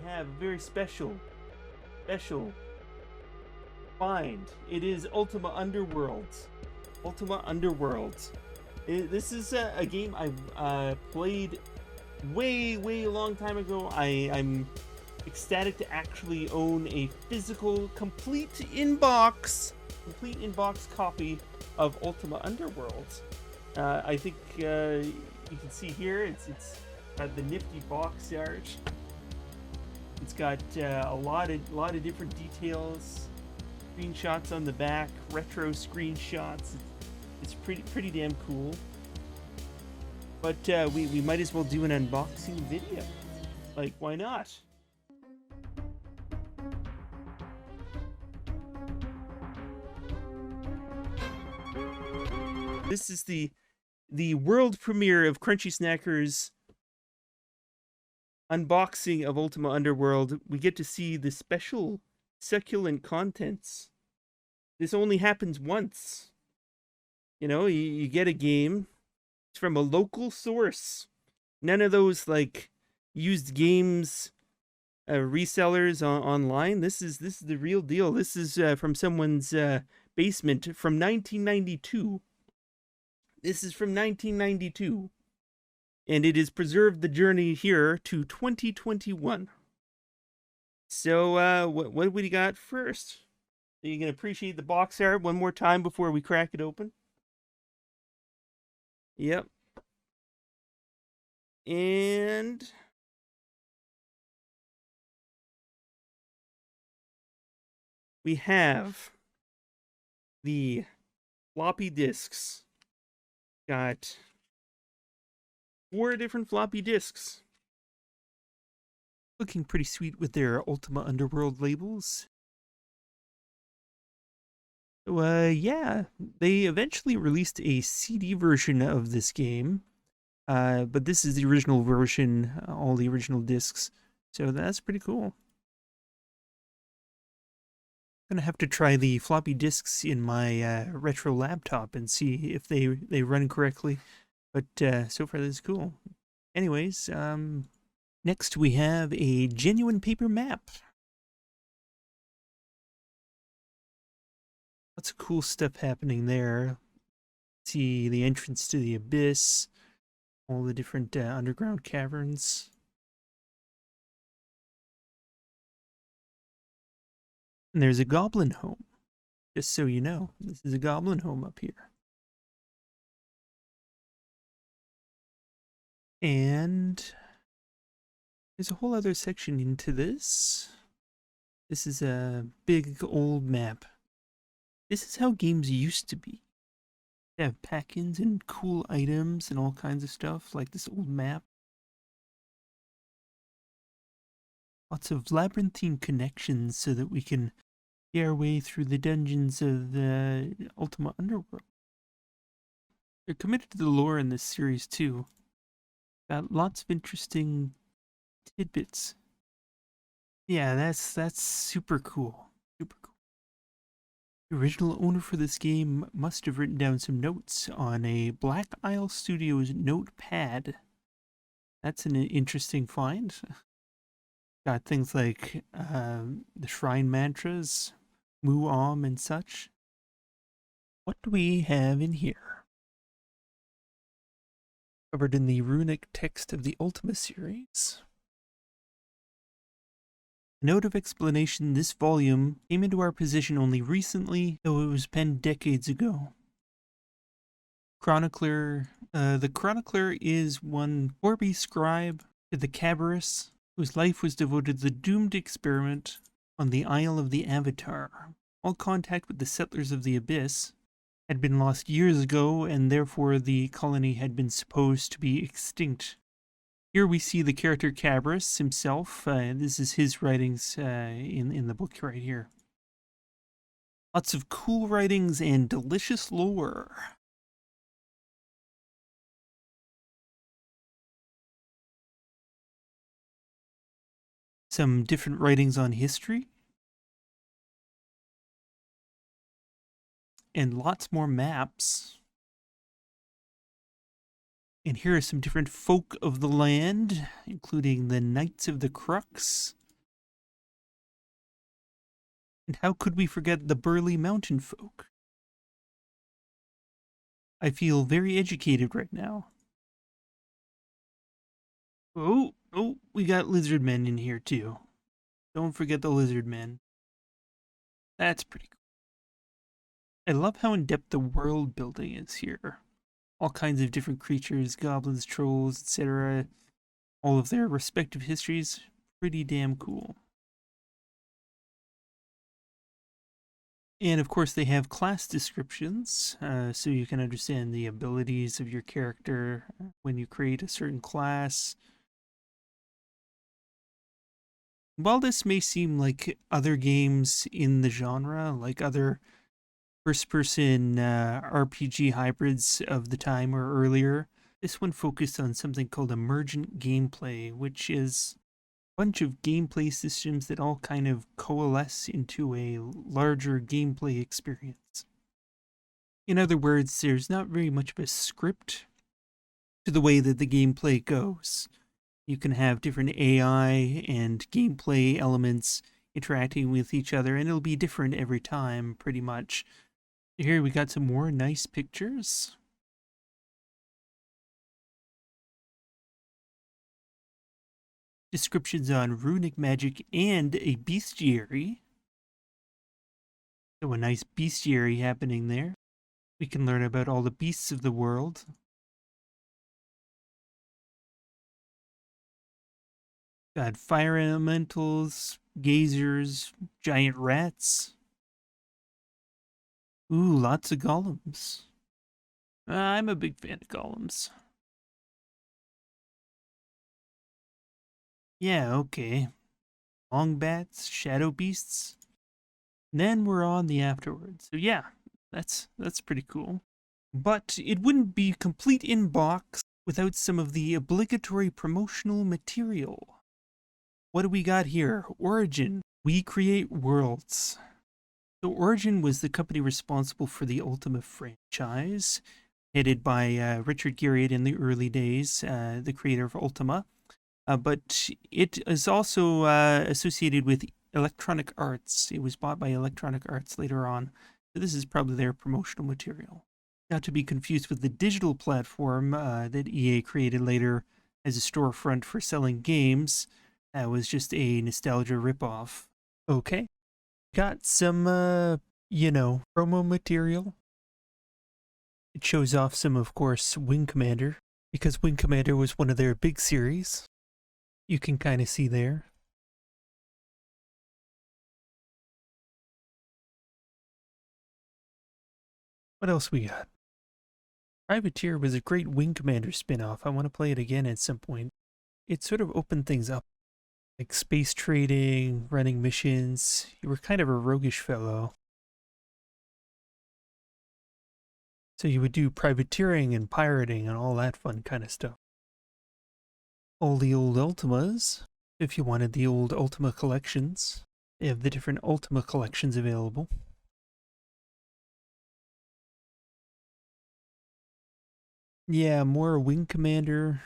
we have a very special find. It is Ultima Underworld. Ultima Underworld. This is a game I played way a long time ago. I'm ecstatic to actually own a physical, complete in-box copy of Ultima Underworld. I think you can see here it's got the nifty box art. It's got a lot of different details, screenshots on the back, retro screenshots. It's pretty damn cool. But we might as well do an unboxing video. Like, why not? This is the world premiere of Crunchy Snacker's unboxing of Ultima Underworld. We get to see the special succulent contents. This only happens once. You know, you get a game. It's from a local source. None of those like used games resellers online. This is the real deal. This is from someone's basement from 1992. This is from 1992. And it has preserved the journey here to 2021. So, what do we got first? Are you going to appreciate the box art one more time before we crack it open? Yep. And we have the floppy disks. Got 4 different floppy disks. Looking pretty sweet with their Ultima Underworld labels. So, yeah, they eventually released a CD version of this game. But this is the original version, all the original discs. So that's pretty cool. I'm gonna have to try the floppy disks in my retro laptop and see if they run correctly. But so far this is cool. Anyways, next we have a genuine paper map. Lots of cool stuff happening there. See the entrance to the abyss, all the different underground caverns. And there's a goblin home. Just so you know, this is a goblin home up here. And there's a whole other section into this. This is a big old map. This is how games used to be. They have pack-ins and cool items and all kinds of stuff, like this old map. Lots of labyrinthine connections so that we can see our way through the dungeons of the Ultima Underworld. They're committed to the lore in this series too. Got lots of interesting tidbits. Yeah, that's super cool. Super cool. The original owner for this game must have written down some notes on a Black Isle Studios notepad. That's an interesting find. Got things like the shrine mantras, Mu-Om and such. What do we have in here? Covered in the Runic Text of the Ultima series. Note of explanation, this volume came into our possession only recently, though it was penned decades ago. Chronicler. The Chronicler is one Corby scribe to the Cabarrus, whose life was devoted to the doomed experiment on the Isle of the Avatar. All contact with the settlers of the Abyss had been lost years ago, and therefore the colony had been supposed to be extinct. Here we see the character Cabarrus himself. This is his writings in the book right here. Lots of cool writings and delicious lore. Some different writings on history. And lots more maps. And here are some different folk of the land, including the Knights of the Crux, And how could we forget the burly mountain folk? I feel very educated right now. Oh, we got lizard men in here too. Don't forget the lizard men. That's pretty cool. I love how in-depth the world building is here. All kinds of different creatures, goblins, trolls, etc. All of their respective histories. Pretty damn cool. And of course they have class descriptions, so you can understand the abilities of your character when you create a certain class. While this may seem like other games in the genre, like other first-person RPG hybrids of the time or earlier, this one focused on something called emergent gameplay, which is bunch of gameplay systems that all kind of coalesce into a larger gameplay experience. In other words, there's not very much of a script to the way that the gameplay goes. You can have different AI and gameplay elements interacting with each other, and it'll be different every time, pretty much. Here we got some more nice pictures. Descriptions on runic magic and a bestiary. So a nice bestiary happening there. We can learn about all the beasts of the world. Got fire elementals, gazers, giant rats. Ooh, lots of golems. I'm a big fan of golems. Yeah, okay. Long bats, shadow beasts. And then we're on the afterwards. So yeah, that's pretty cool. But it wouldn't be complete in box without some of the obligatory promotional material. What do we got here? Origin. We create worlds. So Origin was the company responsible for the Ultima franchise, headed by Richard Garriott in the early days, the creator of Ultima. But it is also associated with Electronic Arts. It was bought by Electronic Arts later on. So this is probably their promotional material. Not to be confused with the digital platform that EA created later as a storefront for selling games. That was just a nostalgia ripoff. Okay. Got some, promo material. It shows off some, of course, Wing Commander, because Wing Commander was one of their big series. You can kind of see there. What else we got? Privateer was a great Wing Commander spin-off. I want to play it again at some point. It sort of opened things up. Like space trading, running missions. You were kind of a roguish fellow. So you would do privateering and pirating and all that fun kind of stuff. All the old Ultimas, if you wanted the old Ultima collections. They have the different Ultima collections available. Yeah, more Wing Commander.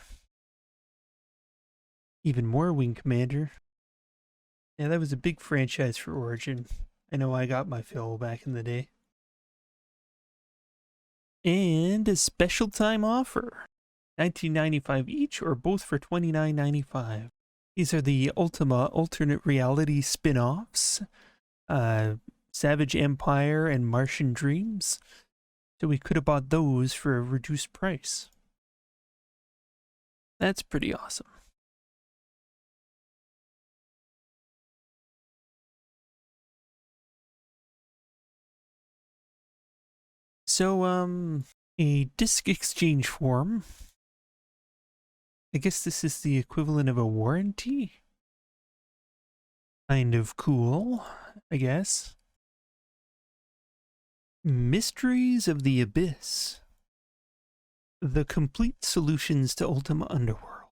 Even more Wing Commander. Yeah, that was a big franchise for Origin. I know I got my fill back in the day. And a special time offer. $19.95 each or both for $29.95. These are the Ultima alternate reality spin-offs. Savage Empire and Martian Dreams. So we could have bought those for a reduced price. That's pretty awesome. So, a disk exchange form. I guess this is the equivalent of a warranty? Kind of cool, I guess. Mysteries of the Abyss. The complete solutions to Ultima Underworld.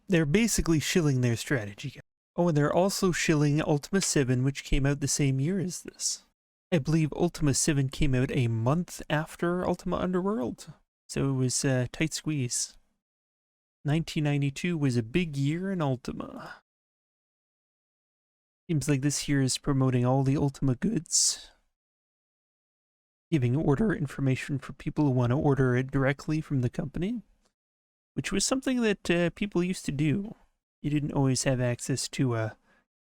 They're basically shilling their strategy. Oh, and they're also shilling Ultima 7, which came out the same year as this. I believe Ultima 7 came out a month after Ultima Underworld, so it was a tight squeeze. 1992 was a big year in Ultima. Seems like this here is promoting all the Ultima goods, giving order information for people who want to order it directly from the company, which was something that people used to do. You didn't always have access to a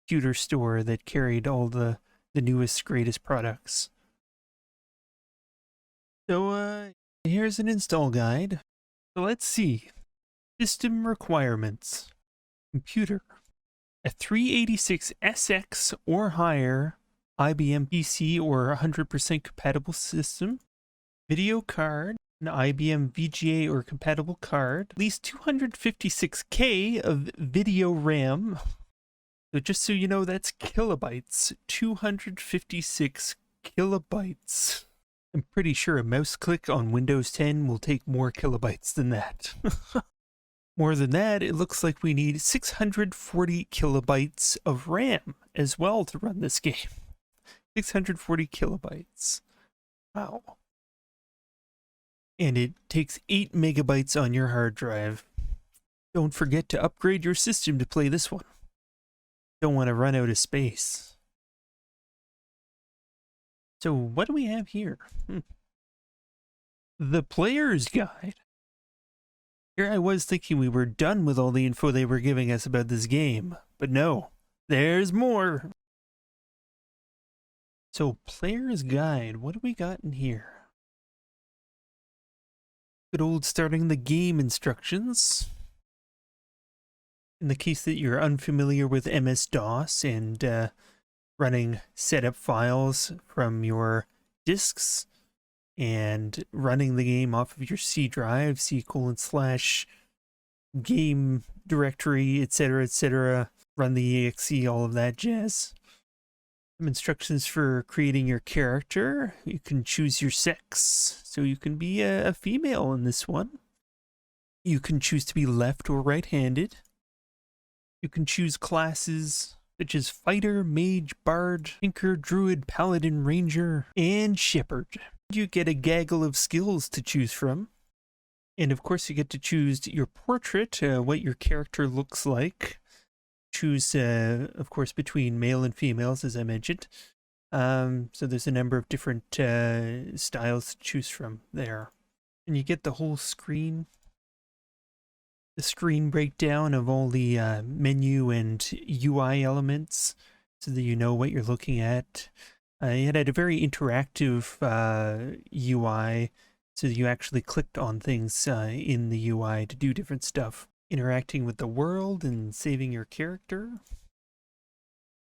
computer store that carried all the newest, greatest products. So here's an install guide. So let's see. System requirements. Computer. A 386 SX or higher IBM PC or 100% compatible system. Video card. An IBM VGA or compatible card. At least 256K of video RAM. So just so you know, that's kilobytes. 256 kilobytes. I'm pretty sure a mouse click on Windows 10 will take more kilobytes than that. More than that, it looks like we need 640 kilobytes of RAM as well to run this game. 640 kilobytes. Wow. And it takes 8 megabytes on your hard drive. Don't forget to upgrade your system to play this one. Don't want to run out of space. So what do we have here? The Player's Guide. Here I was thinking we were done with all the info they were giving us about this game, but no, there's more. So Player's Guide, what do we got in here? Good old starting the game instructions. In the case that you're unfamiliar with MS-DOS and running setup files from your disks and running the game off of your C drive, C:/game directory, etc., run the exe, all of that jazz. Some instructions for creating your character. You can choose your sex, so you can be a female in this one. You can choose to be left or right-handed. You can choose classes such as Fighter, Mage, Bard, Tinker, Druid, Paladin, Ranger, and Shepherd. You get a gaggle of skills to choose from. And of course you get to choose your portrait, what your character looks like. Choose, of course, between male and females, as I mentioned. So there's a number of different styles to choose from there. And you get the whole screen. The screen breakdown of all the menu and UI elements so that you know what you're looking at. It had a very interactive UI, so that you actually clicked on things in the UI to do different stuff. Interacting with the world and saving your character.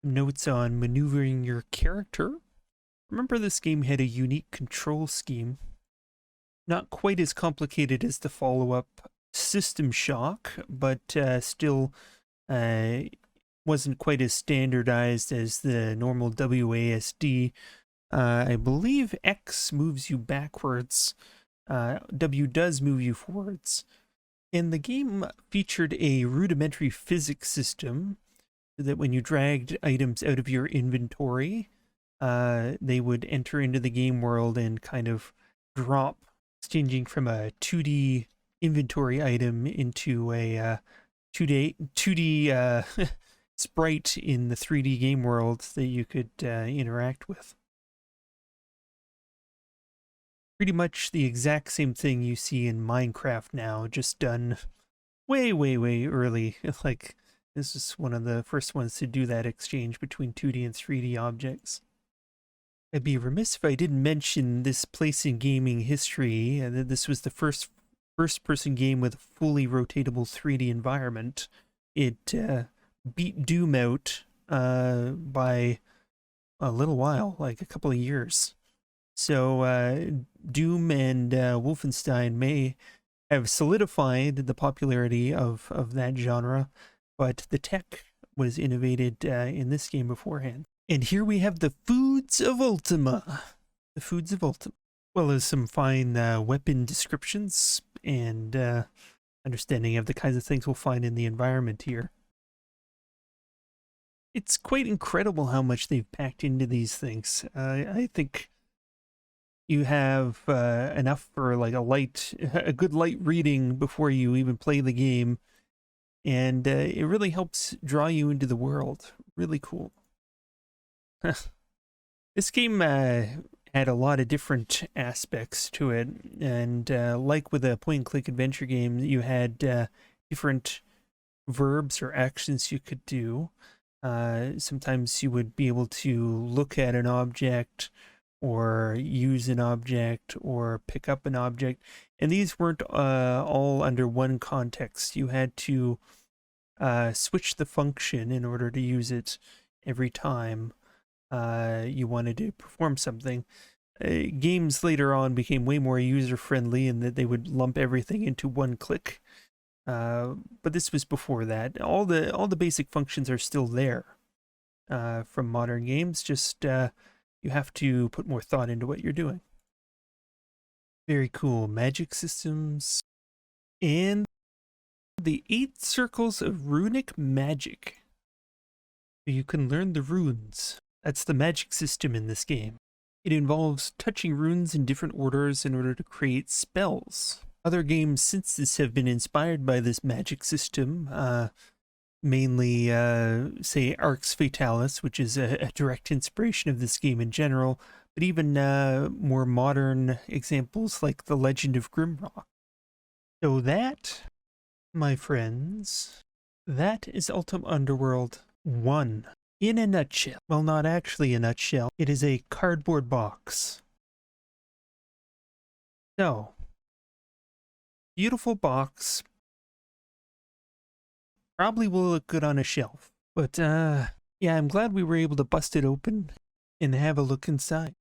Notes on maneuvering your character. Remember, this game had a unique control scheme. Not quite as complicated as the follow-up System Shock, but still wasn't quite as standardized as the normal WASD. I believe X moves you backwards. W does move you forwards. And the game featured a rudimentary physics system so that when you dragged items out of your inventory, they would enter into the game world and kind of drop, changing from a 2D inventory item into a 2D sprite in the 3D game world that you could interact with. Pretty much the exact same thing you see in Minecraft now, just done way, way, way early. Like, this is one of the first ones to do that exchange between 2D and 3D objects. I'd be remiss if I didn't mention this place in gaming history, that this was the first-person game with a fully rotatable 3D environment. It beat Doom out by a little while, like a couple of years. So Doom and Wolfenstein may have solidified the popularity of that genre, but the tech was innovated in this game beforehand. And here we have the Foods of Ultima. The Foods of Ultima. Well, as some fine weapon descriptions and understanding of the kinds of things we'll find in the environment here. It's quite incredible how much they've packed into these things. I think you have enough for like a good light reading before you even play the game, and it really helps draw you into the world. Really cool. This game had a lot of different aspects to it, and like with a point-and-click adventure game, you had different verbs or actions you could do. Sometimes you would be able to look at an object, or use an object, or pick up an object, and these weren't all under one context. You had to switch the function in order to use it every time you wanted to perform something. Games later on became way more user-friendly in that they would lump everything into one click. But this was before that. All the basic functions are still there from modern games, just you have to put more thought into what you're doing. Very cool. Magic systems. And the 8 circles of runic magic. You can learn the runes. That's the magic system in this game. It involves touching runes in different orders in order to create spells. Other games since this have been inspired by this magic system, mainly, say, Arx Fatalis, which is a direct inspiration of this game in general, but even more modern examples like The Legend of Grimrock. So that, my friends, that is Ultima Underworld 1. In a nutshell. Well, not actually a nutshell. It is a cardboard box. So, beautiful box. Probably will look good on a shelf. But, yeah, I'm glad we were able to bust it open and have a look inside.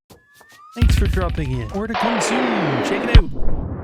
Thanks for dropping in. More to come soon. Check it out.